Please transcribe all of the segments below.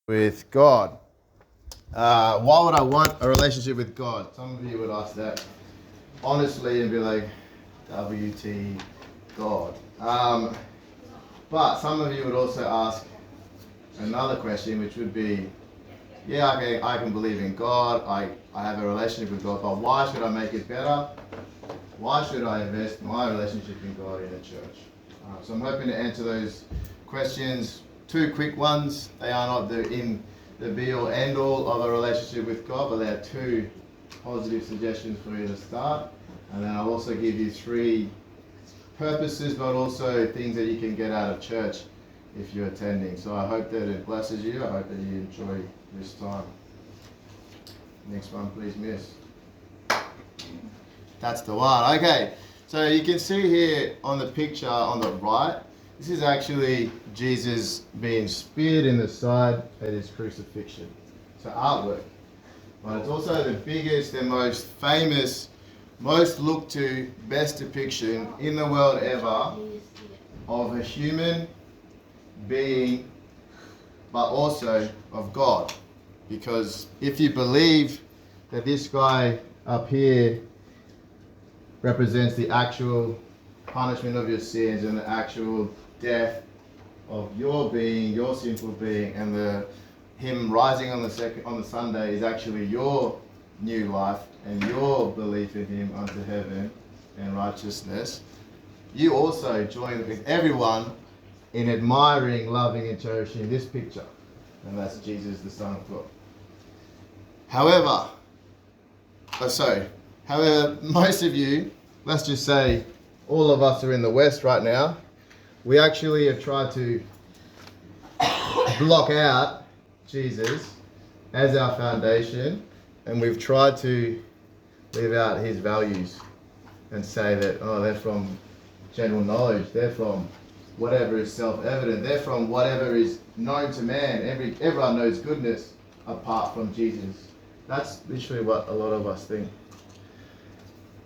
with God. Why would I want a relationship with God? Some of you would ask that honestly and be like, WT God. But some of you would also ask another question, which would be, yeah, I can believe in God, I have a relationship with God, but why should I make it better? Why should I invest my relationship in God in a church? So I'm hoping to answer those questions. Two quick ones. They are not the be all end all of a relationship with God, but they are two positive suggestions for you to start. And then I'll also give you three purposes, but also things that you can get out of church if you're attending. So I hope that it blesses you. I hope that you enjoy this time. Next one, please, miss. That's the one. Okay, so you can see here on the picture on the right, this is actually Jesus being speared in the side at his crucifixion. So artwork. But it's also the biggest and most famous, most looked to, best depiction in the world ever of a human being, but also of God. Because if you believe that this guy up here represents the actual punishment of your sins and the actual death of your being, your sinful being, and him rising on the Sunday is actually your new life and your belief in him unto heaven and righteousness. You also join with everyone in admiring, loving, and cherishing this picture, and that's Jesus, the Son of God. However, most of you, let's just say all of us are in the West right now, we actually have tried to block out Jesus as our foundation, and we've tried to leave out his values and say that, they're from general knowledge, they're from whatever is self-evident, they're from whatever is known to man. Everyone knows goodness apart from Jesus. That's literally what a lot of us think.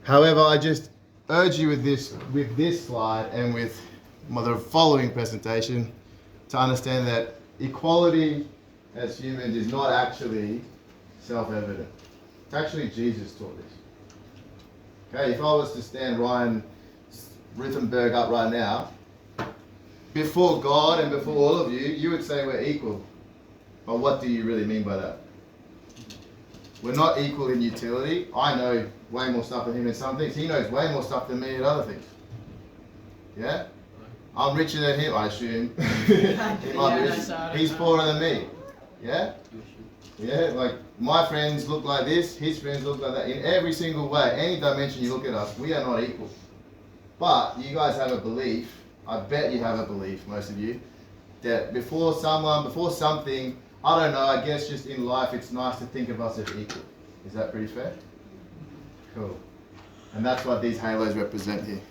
However, I just urge you with this slide and with the following presentation to understand that equality as humans is not actually self-evident. It's actually Jesus taught this. Okay, if I was to stand Ryan Ruthenberg up right now, before God and before all of you, you would say we're equal. But what do you really mean by that? We're not equal in utility. I know way more stuff than him in some things. He knows way more stuff than me in other things. Yeah? I'm richer than him, I assume. He's poorer than me. Yeah? Yeah, like my friends look like this, his friends look like that. In every single way, any dimension you look at us, we are not equal. But you guys have a belief, I bet you have a belief, most of you, that before something, I don't know, I guess just in life it's nice to think of us as equal. Is that pretty fair? Cool. And that's what these halos represent here.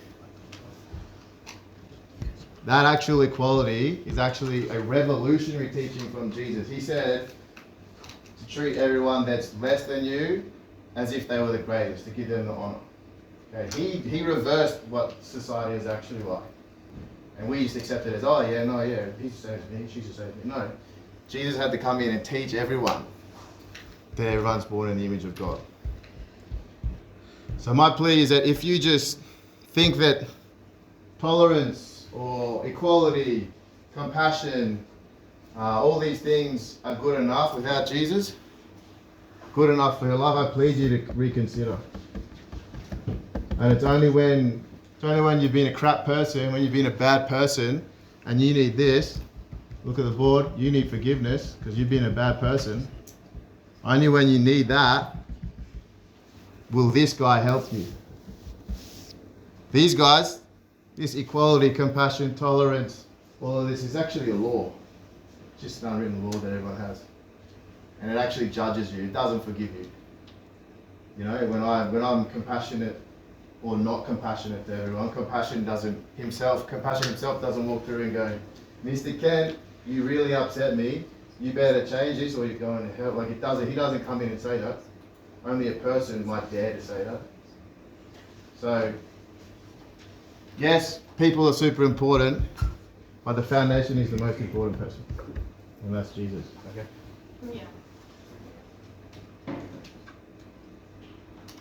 That actual equality is actually a revolutionary teaching from Jesus. He said to treat everyone that's less than you as if they were the greatest, to give them the honor. Okay? He reversed what society is actually like. And we used to accept it as, he's the same as me, she's the same as me. No. Jesus had to come in and teach everyone that everyone's born in the image of God. So my plea is that if you just think that tolerance or equality, compassion, all these things are good enough without Jesus, good enough for your life, I plead you to reconsider. And it's only when you've been a crap person, when you've been a bad person, and you need this, look at the board, you need forgiveness because you've been a bad person. Only when you need that will this guy help you. These guys, this equality, compassion, tolerance, all of this is actually a law. It's just an unwritten law that everyone has. And it actually judges you. It doesn't forgive you. You know, when I'm compassionate or not compassionate to everyone, compassion himself doesn't walk through and go, Mr. Ken, you really upset me. You better change this or you're going to hell. Like he doesn't come in and say that. Only a person might dare to say that. So, yes, people are super important, but the foundation is the most important person. And that's Jesus. Okay. Yeah.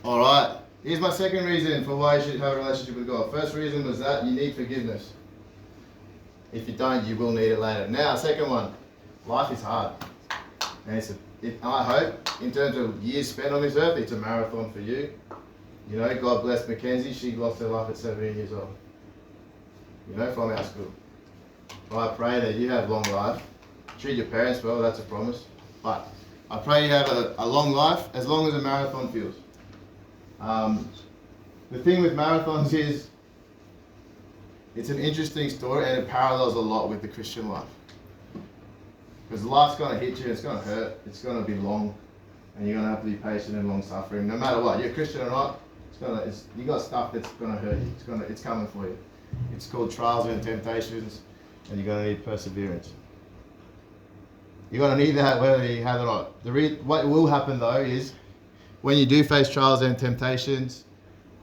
All right. Here's my second reason for why you should have a relationship with God. First reason was that you need forgiveness. If you don't, you will need it later. Now, second one, life is hard. And I hope, in terms of years spent on this earth, it's a marathon for you. You know, God bless Mackenzie. She lost her life at 17 years old. You know, from our school. Well, I pray that you have long life. Treat your parents well, that's a promise. But I pray you have a long life, as long as a marathon feels. The thing with marathons is, it's an interesting story and it parallels a lot with the Christian life. Because life's going to hit you, it's going to hurt, it's going to be long, and you're going to have to be patient and long suffering. No matter what, you're a Christian or not, you got stuff that's going to hurt you. It's coming for you. It's called trials and temptations, and you're going to need perseverance. You're going to need that whether you have it or not. What will happen though is, when you do face trials and temptations,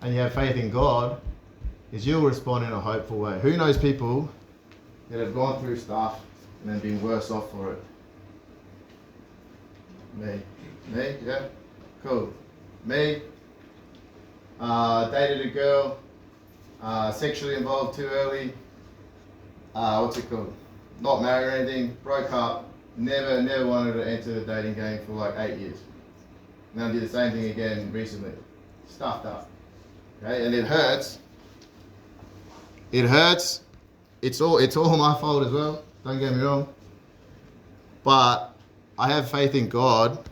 and you have faith in God, is you'll respond in a hopeful way. Who knows people that have gone through stuff and then been worse off for it? Me, yeah, cool. Me, dated a girl, sexually involved too early. What's it called? Not married or anything. Broke up. Never wanted to enter the dating game for like 8 years. And I did the same thing again recently. Stuffed up. Okay, and it hurts. It hurts. It's all my fault as well. Don't get me wrong. But I have faith in God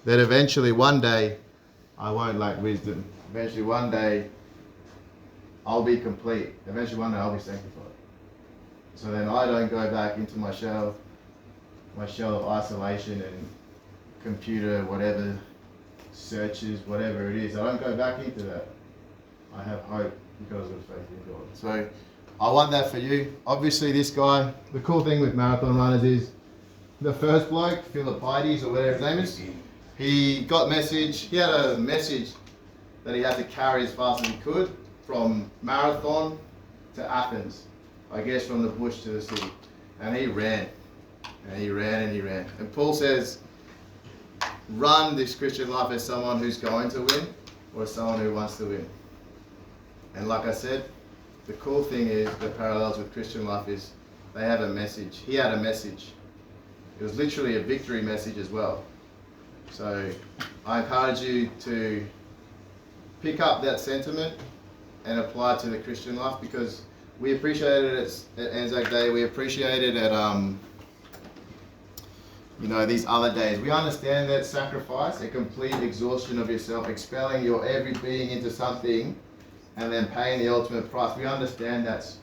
that eventually one day I won't lack wisdom. Eventually one day I'll be complete. Eventually one day I'll be sanctified. So then I don't go back into my shell of isolation and computer, whatever, searches, whatever it is. I don't go back into that. I have hope because of faith in God. So I want that for you. Obviously this guy, the cool thing with marathon runners is the first bloke, Philippides or whatever his name is, he had a message that he had to carry as fast as he could from Marathon to Athens. I guess from the bush to the city. And he ran. And he ran and he ran. And Paul says, run this Christian life as someone who's going to win or as someone who wants to win. And like I said, the cool thing is, the parallels with Christian life is they have a message. He had a message. It was literally a victory message as well. So I encourage you to pick up that sentiment and apply it to the Christian life, because we appreciate it at Anzac Day. We appreciate it at these other days. We understand that sacrifice, a complete exhaustion of yourself, expelling your every being into something, and then paying the ultimate price. We understand that's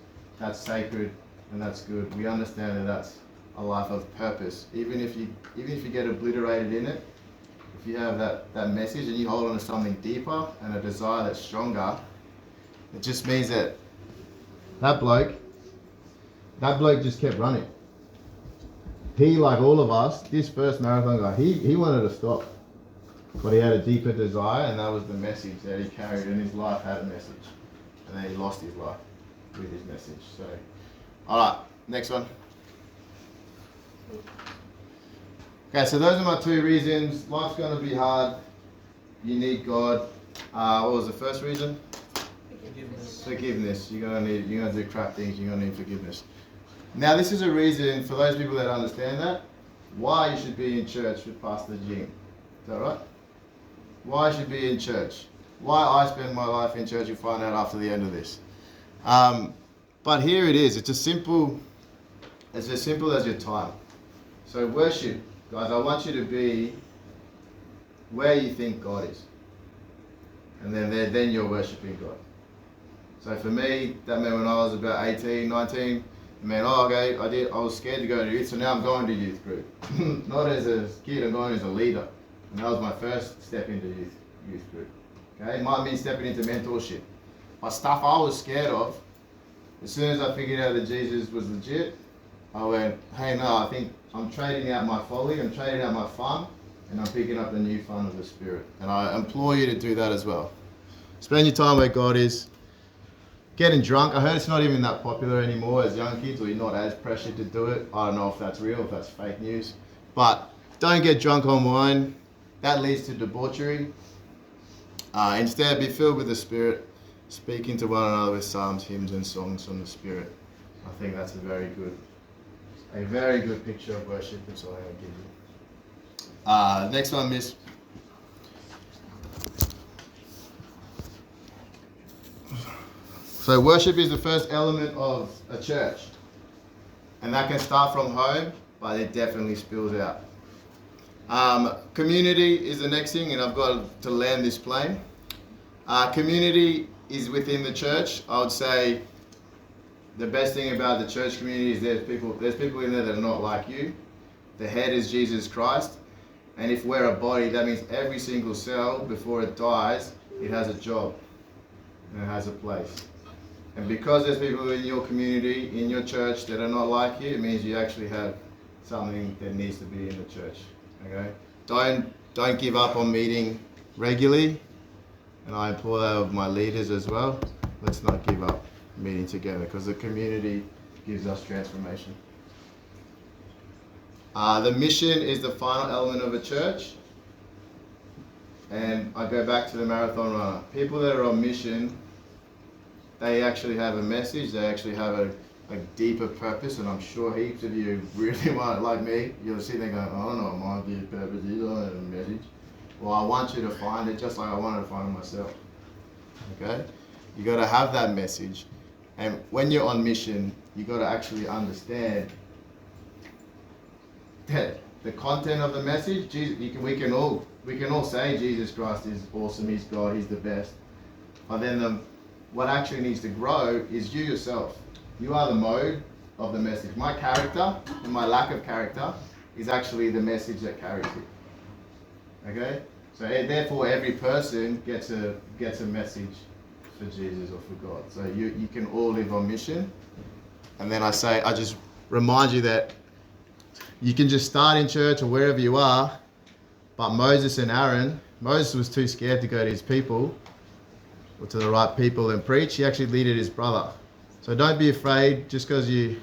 sacred and that's good. We understand that that's a life of purpose. Even if you get obliterated in it, if you have that message and you hold on to something deeper and a desire that's stronger, it just means that bloke just kept running. He, like all of us, this first marathon guy, he wanted to stop. But he had a deeper desire, and that was the message that he carried, and his life had a message. And then he lost his life with his message. So, alright, next one. Okay, so those are my two reasons. Life's going to be hard. You need God. What was the first reason? Forgiveness. You're going to do crap things. You're going to need forgiveness. Now, this is a reason for those people that understand that, why you should be in church with Pastor Jing. Is that right? Why I should be in church. Why I spend my life in church, you'll find out after the end of this. But here it is. It's as simple as your time. So worship, guys, I want you to be where you think God is. And then you're worshipping God. So for me, that meant when I was about 18, 19, it meant, I was scared to go to youth, so now I'm going to youth group. Not as a kid, I'm going as a leader. And that was my first step into youth group. Okay, it might mean stepping into mentorship. But stuff I was scared of, as soon as I figured out that Jesus was legit, I went, hey, no, I think I'm trading out my folly, I'm trading out my fun, and I'm picking up the new fun of the Spirit. And I implore you to do that as well. Spend your time where God is. getting drunk. I heard it's not even that popular anymore as young kids, or you're not as pressured to do it. I don't know if that's real, if that's fake news. But don't get drunk on wine. That leads to debauchery. Instead, be filled with the Spirit, speaking to one another with psalms, hymns, and songs from the Spirit. I think that's a very good picture of worship. That's all I'm going to give you. Next one, Miss. So worship is the first element of a church. And that can start from home, but it definitely spills out. Community is the next thing, and I've got to land this plane. Community is within the church. I would say the best thing about the church community is there's people in there that are not like you. The head is Jesus Christ. And if we're a body, that means every single cell, before it dies, it has a job and it has a place. And because there's people in your community, in your church, that are not like you, it means you actually have something that needs to be in the church. Okay? Don't give up on meeting regularly. And I implore that of my leaders as well. Let's not give up meeting together, because the community gives us transformation. The mission is the final element of a church. And I go back to the marathon runner. People that are on mission, they actually have a message, they actually have a deeper purpose, and I'm sure heaps of you really want, like me, you're sitting there going, oh no, my deeper purpose, you don't have a message. Well, I want you to find it just like I wanted to find it myself. Okay? You got to have that message. And when you're on mission, you got to actually understand that the content of the message, Jesus, we can all say Jesus Christ is awesome, He's God, He's the best. But then what actually needs to grow is you yourself. You are the mode of the message. My character and my lack of character is actually the message that carries it. Okay? So therefore every person gets a message for Jesus or for God. So you can all live on mission. And then I just remind you that you can just start in church or wherever you are, but Moses and Aaron, Moses was too scared to go to his people, or to the right people and preach. He actually leaded his brother. So don't be afraid just because you're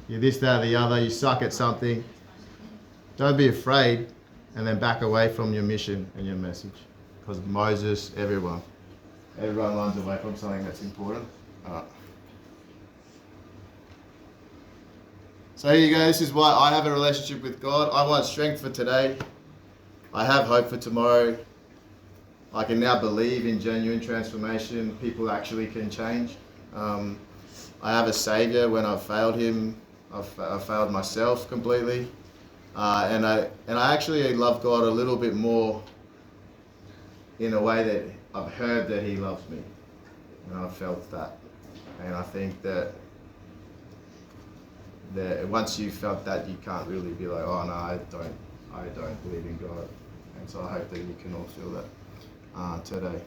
this, that, or the other, you suck at something. Don't be afraid and then back away from your mission and your message. Because Moses, everyone runs away from something that's important. So here you go, this is why I have a relationship with God. I want strength for today. I have hope for tomorrow. I can now believe in genuine transformation. People actually can change. I have a Saviour. When I've failed Him, I've failed myself completely. And I actually love God a little bit more in a way that I've heard that He loves me. And I've felt that. And I think that once you've felt that, you can't really be like, oh no, I don't believe in God. And so I hope that you can all feel that today.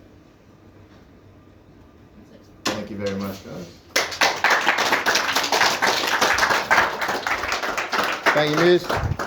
Thank you very much, guys. Thank you, Miss.